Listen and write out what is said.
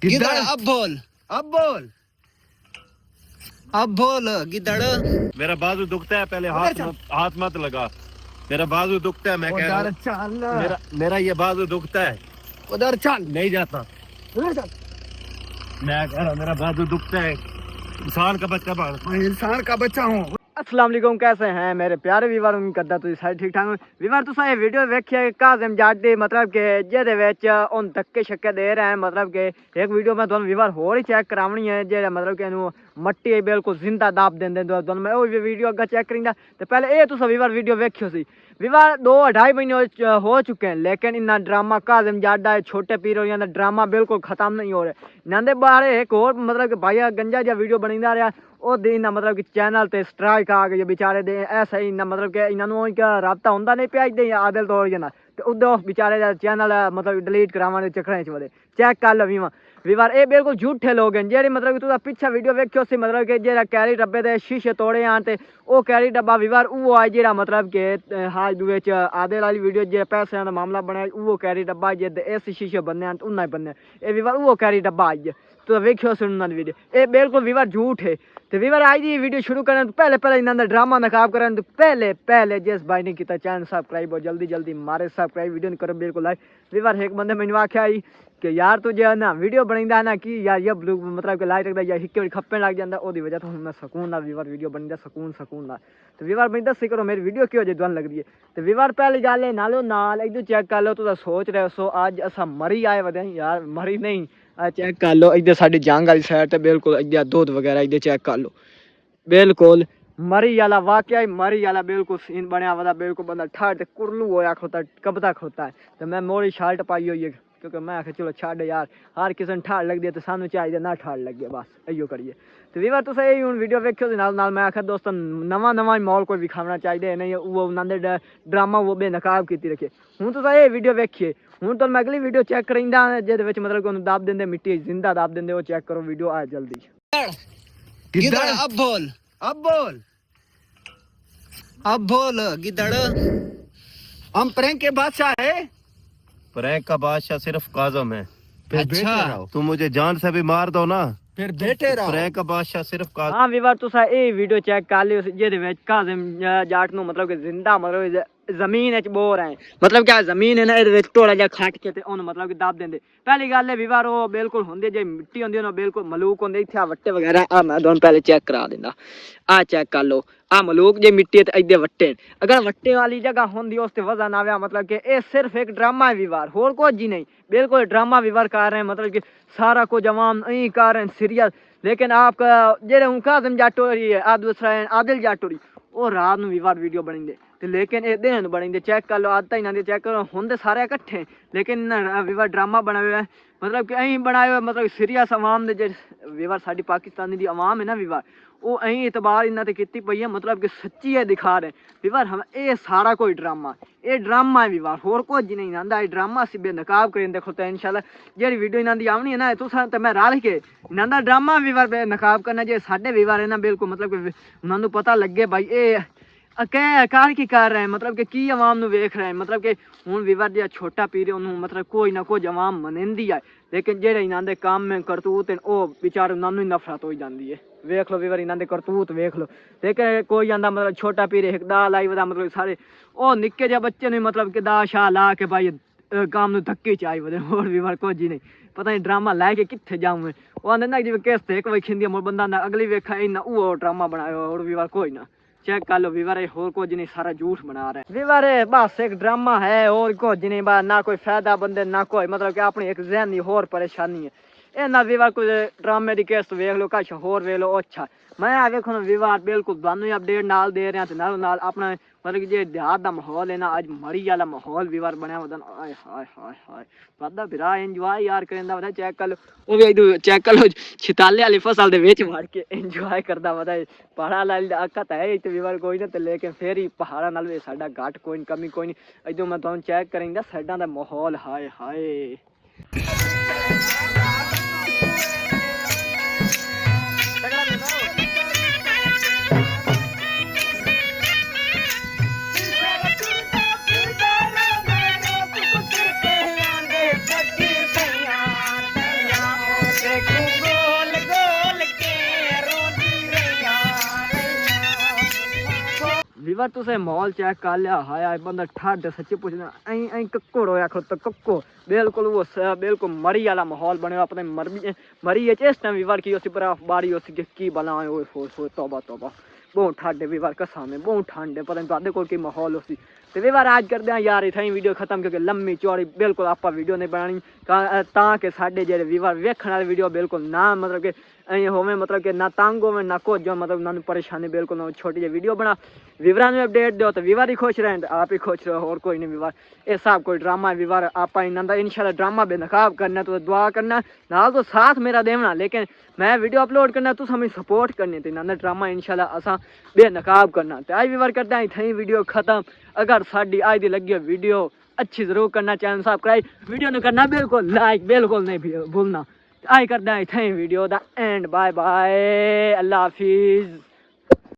गिदड़ अब बोल गिदड़। मेरा बाजू दुखता है, पहले हाथ मत लगा। मेरा बाजू दुखता है, मैं कह रहा हूं। मेरा ये बाजू दुखता है, उधर चल। नहीं जाता। मैं कह रहा हूं, मेरा बाजू दुखता है। इंसान का बच्चा, मैं इंसान का बच्चा हूँ। अस्सलाम वालेकुम, कैसे हैं मेरे प्यारे ਵੀਵਰ? उम्मीद करदा तुसीं सारे ठीक ठाक हो। ਵੀਵਰ तुसां ये वीडियो वेखिया काज़िम जट दी, मतलब कि जेदे विच उन धक्के शक्के दे रहे हैं। मतलब कि एक वीडियो मैं तुहानू ਵੀਵਰ होर ही चेक करावनी है, जेड़ा मतलब कि इनू मट्टी बिल्कुल जिंदा दाब देंदे। तुहानू मैं वो वीडियो अग्गे चेक करिंदा ते पहले ये तुसां ਵੀਵਰ वीडियो वेखियो सी। ਵੀਵਰ 2-2.5 महीने हो चुके हैं, लेकिन इन्ना ड्रामा काज़िम जट दा छोटे पीर होरियां दा ड्रामा बिल्कुल खत्म नहीं हो रहा। इन्हां बारे एक होर मतलब कि भाई गंजा जिहा वीडियो बनींदा रहा, ਉਹ ਦਿਨ ਨਾ ਮਤਲਬ ਕਿ ਚੈਨਲ ਤੇ ਸਟ੍ਰਾਈਕ ਆ ਗਈ ਵਿਚਾਰੇ ਦੇ। ਐਸਾ ਹੀ ਨਾ ਮਤਲਬ ਕਿ ਇਹਨਾਂ ਨੂੰ ਇੱਕ ਰਾਬਤਾ ਹੁੰਦਾ ਨਹੀਂ ਪਿਆ ਇਦਾਂ ਆਦਲ ਤੋੜ ਜਾਣਾ ਤੇ ਉਦੋਂ ਵਿਚਾਰੇ ਦਾ ਚੈਨਲ ਮਤਲਬ ਡਿਲੀਟ ਕਰਾਉਣ ਦੇ ਚੱਕਰਾਂ 'ਚ ਵਦੇ। ਚੈੱਕ ਕਰ ਲਓ ਵੀਵਰ ਇਹ ਬਿਲਕੁਲ ਝੂਠੇ ਲੋਕ ਹਨ ਜਿਹੜੇ ਮਤਲਬ ਕਿ ਤੁਸੀਂ ਪਿੱਛੇ ਵੀਡੀਓ ਵੇਖਿਓ ਸੀ, ਮਤਲਬ ਕਿ ਜਿਹੜਾ ਕੈਰੀ ਡੱਬੇ ਦੇ ਸ਼ੀਸ਼ੇ ਤੋੜੇ ਆਣ ਤੇ ਉਹ ਕੈਰੀ ਡੱਬਾ ਵੀਵਰ ਉਹ ਆ ਜਿਹੜਾ ਮਤਲਬ ਕਿ ਹਾਲ ਦੇ ਵਿੱਚ ਆਦਲ ਵਾਲੀ ਵੀਡੀਓ ਜਿਹੜਾ ਪੈਸਿਆਂ ਦਾ ਮਾਮਲਾ ਬਣਿਆ ਉਹ ਕੈਰੀ ਡੱਬਾ ਜੇ ਇਸ ਸ਼ੀਸ਼ੇ ਬੰਨੇ ਆਣ ਉਹਨਾਂ ਹੀ ਬੰਨੇ ਇਹ ਵੀਵਰ ਉਹ ਕੈਰੀ ਡੱਬਾ ਆਈ तो वेखियो सुनना वीडियो ये बिल्कुल ਵੀਵਰ झूठ है। तो ਵੀਵਰ आज की वीडियो शुरू करने तो पहले इन्होंने ड्रामा नकाब करने तो पहले जिस भाई ने किया चैनल सब्सक्राइब हो जल्दी मारे सब्सक्राइब वीडियो नहीं करो बिल्कुल लाइक। ਵੀਵਰ एक बंदे मैंने आख्या आई कि यार तुझे ना वीडियो बनता ना कि यार ये मतलब कि लाइक रखता या हिक्के खप्पे लग जाता वो वजह तो मैं सकून ना ਵੀਵਰ वीडियो बनता सकून ना। तो ਵੀਵਰ मैं दस करो मेरी वीडियो क्यों जो तुम लग रही है। तो ਵੀਵਰ पहली गल है नाल इधर चेक कर लो तुम सोच रहे हो अज असा मरी आए वदे यार मरी नहीं। चेक कर लो इधर साड़ी जंग वाली साइड ते बिल्कुल इधर दूध वगैरह इधर चेक कर लो बिल्कुल मरी वाला वाकया ही मरी वाला बिल्कुल सीन बनया हुआ बिल्कुल बंदा ठाड़ ते कुरलू होया खोता कबदा खोता है। तो मैं मोड़ी शर्ट पाई हुई है क्योंकि मैं आखे चलो छड़ यार हर किसी ठाड़ लगती है तो सानू चाहिए ना ठाड़ लगे बस इो करिए। तो ਵੀਵਰ तुम यही हूँ वीडियो वेखियो नाल मैं आखिर दोस्तों नवा माहौल कोई विखावना चाहिए नहीं वो उन्होंने ड्रामा वो बेनकाब की रखे। हूँ तुम ये वीडियो वेखिए हूँ तो मैं अगली वीडियो चेक करींदा जिहदे विच मतलब कि उन्हें दाब देंदे मिट्टी जिंदा दाब देंदे वो चेक करो वीडियो आ जल्दी। गिदड़ अब बोल गिदड़। हम प्रैंक के बादशाह है। प्रैंक का बादशाह सिर्फ काज़िम है। अच्छा तुम मुझे जान से भी मार दो ना फिर बेटे रहो। प्रैंक का बादशाह सिर्फ काज़िम। हाँ ਵੀਵਰ तुसा ये वीडियो चेक कर लियो जिहदे विच काज़िम जट नूं मतलब कि जिंदा मतलब जमीन च बो रहे हैं। मतलब क्या जमीन है ना ये थोड़ा जहा खट के उन्होंने मतलब कि दब देंगे। पहली गल है ਵੀਵਰ वो बिल्कुल होंगे जो मिट्टी होंगी उन्होंने बिल्कुल मलूक होंगे इतने वट्टे वगैरह आ मैं तुहानूं पहले चेक करा देना आ चेक कर लो आ मलूक जे मिट्टी है इधे वट्टे अगर वट्टे वाली जगह होंगी उस वजह ना आया मतलब कि ये सिर्फ एक ड्रामा है ਵੀਵਰ होर कुछ ही नहीं बिल्कुल ड्रामा ਵੀਵਰ कर रहे हैं। मतलब कि सारा कुछ अवाम यही कर रहे हैं सीरियस। लेकिन आपका जेड़े हूँ काज़िम जट हो रही है आ दूसरा आदिल जट हो रही वो रात में ਵੀਵਰ वीडियो बनेंगे तो लेकिन ये दिन बनेंगे चेक कर लो आदत इन्होंने चेक करो होंगे सारे इकट्ठे लेकिन ਵੀਵਰ ड्रामा बनाए हुए है। मतलब कि अं बनाए हुए मतलब सीरियस अवाम के ਵੀਵਰ साड़ी पाकिस्तानी की अवाम है ना ਵੀਵਰ वो अं इतबार इन्होंने की पई है। मतलब कि सच्ची है दिखा रहे ਵੀਵਰ हम ये सारा कोई ड्रामा ये ड्रामा है ਵੀਵਰ होर कुछ नहीं आंदा ये ड्रामा असीं बेनकाब करें देखो तो इंशाल्लाह जी वीडियो इन्हों की आवनी है ना तुस तो मैं रल के इन्हों का ड्रामा ਵੀਵਰ बेनकाब करना जो साढ़े ਵੀਵਰ है ना बिल्कुल मतलब कि उन्होंने पता लगे भाई ये कार की कर रहे हैं। मतलब कि की आवाम नूं वेख रहे हैं। मतलब कि हुण ਵੀਵਰ जो छोटा पीर है उन्होंने मतलब कोई ना कोई आवाम मनेंदी है लेकिन जेड़े इन्हां दे काम में करतूत हैं वो बेचारे उन्होंने ही नफरत हो जाती है। वेख लो ਵੀਵਰ इन्हां दे करतूत वेख लो। लेकिन कोई आंदा मतलब छोटा पीर एक दा लाई वदा मतलब सारे ओ निक्के जे बच्चे ने मतलब कि दा शाह ला के भाई काम नूं धक्के चाई वदे होर ਵੀਵਰ कुछ ही नहीं पता नहीं ड्रामा लैके कित्थे जाऊँ वो आंदे ना जिवें किस्त एक वे खिंदी मुड़ बंदा ना अगली वेखा इन्ना वो ड्रामा बनाया और ਵੀਵਰ कोई ना चेक कर लो ਵੀਵਰ होर कुछ नहीं सारा झूठ बना रहे हैं। ਵੀਵਰ बस एक ड्रामा है और कुछ नहीं बस ना कोई फायदा बंदे ना कोई मतलब कि अपनी एक जहनी होर परेशानी है ये ना ਵੀਵਰ कुछ ड्रामे की किस्त वेख लो कछ होर वेख लो अच्छा मैं आ वेखो ਵੀਵਰ बिल्कुल थानू अपडेट नाल दे रहा तो नाल अपना मतलब कि जो देहात का माहौल है ना अज मरी वाला माहौल ਵੀਵਰ बनया होता हाय हाय हाय हाय वादा बिरा इंजॉय यार करेंदा वदा चेक कर लो वो भी इधर चेक कर लो छिताले वाली फसल दे विच वड़ के इंजॉय करदा वदा पहाड़ा लाल अक्कत है तो ਵੀਵਰ कोई ना तो लेकिन फिर ही पहाड़ा नाल वे साडा घाट कोई कमी कोई नहीं इधर मैं तुहानू चेक करेंदा साइडां दा माहौल हाय हाय। ਵੀਵਰ ਤੁਸੀਂ ਮਾਹੌਲ ਚੈੱਕ ਕਰ ਲਿਆ ਹਾਇਆ ਬੰਦਾ ਠੱਡ ਸੱਚੀ ਪੁੱਛਦਾ ਐਂ ਕੱਕੜ ਹੋਇਆ ਖੁੱਤ ਕੱਕੋ ਬਿਲਕੁਲ ਉਹ ਬਿਲਕੁਲ ਮਰੀ ਵਾਲਾ ਮਾਹੌਲ ਬਣਿਆ ਆਪਣੇ ਮਰੀ ਚ ਇਸ ਟਾਈਮ ਵੀਵਰ ਕੀ ਉਸੇ ਬਰਫ ਬਾਰੀ ਉਸ ਕੀ ਬਲਾ ਹੋਏ ਹੋਏ ਤੋਬਾ ਤੋਬਾ बहुत ठंड है वीवार कसम है बहुत ठंड है पता नहीं तुहाडे कोल की माहौल उसी ते वीवार आज करते हैं यार इत्थै वीडियो खत्म क्योंकि लम्मी चौड़ी बिल्कुल आपां वीडियो नहीं बनानी ताकि साडे जेह्ड़े वीवार वेखण वाले वीडियो बिल्कुल ना मतलब कि ऐ होवे मतलब कि ना तंग होवे ना कुछ मतलब ना परेशानी बिल्कुल ना छोटी जी वीडियो बना वीवरां नूं अपडेट दो तो वीवार ही खुश रहें आप ही खुश रहो और कोई नहीं वीवार ये सब कोई ड्रामा है वीवार आपां इन्हां दा इंशाल्लाह ड्रामा बेनकाब करना तो दुआ करना नाल तो साथ मेरा देना लेकिन मैं वीडियो अपलोड करना तुस हमें सपोर्ट करनी तो इन्हां दा ड्रामा इंशाल्लाह असां बेनकाब करना तो आज वीवार करते हैं इत्थै वीडियो खत्म अगर साडी आज दी लगी वीडियो अच्छी जरूर करना चैनल सब्सक्राइब वीडियो ने करना बिल्कुल लाइक बिल्कुल नहीं भूलना आई करते हैं इत्थै वीडियो दा एंड बाय बाय अल्लाह हाफिज।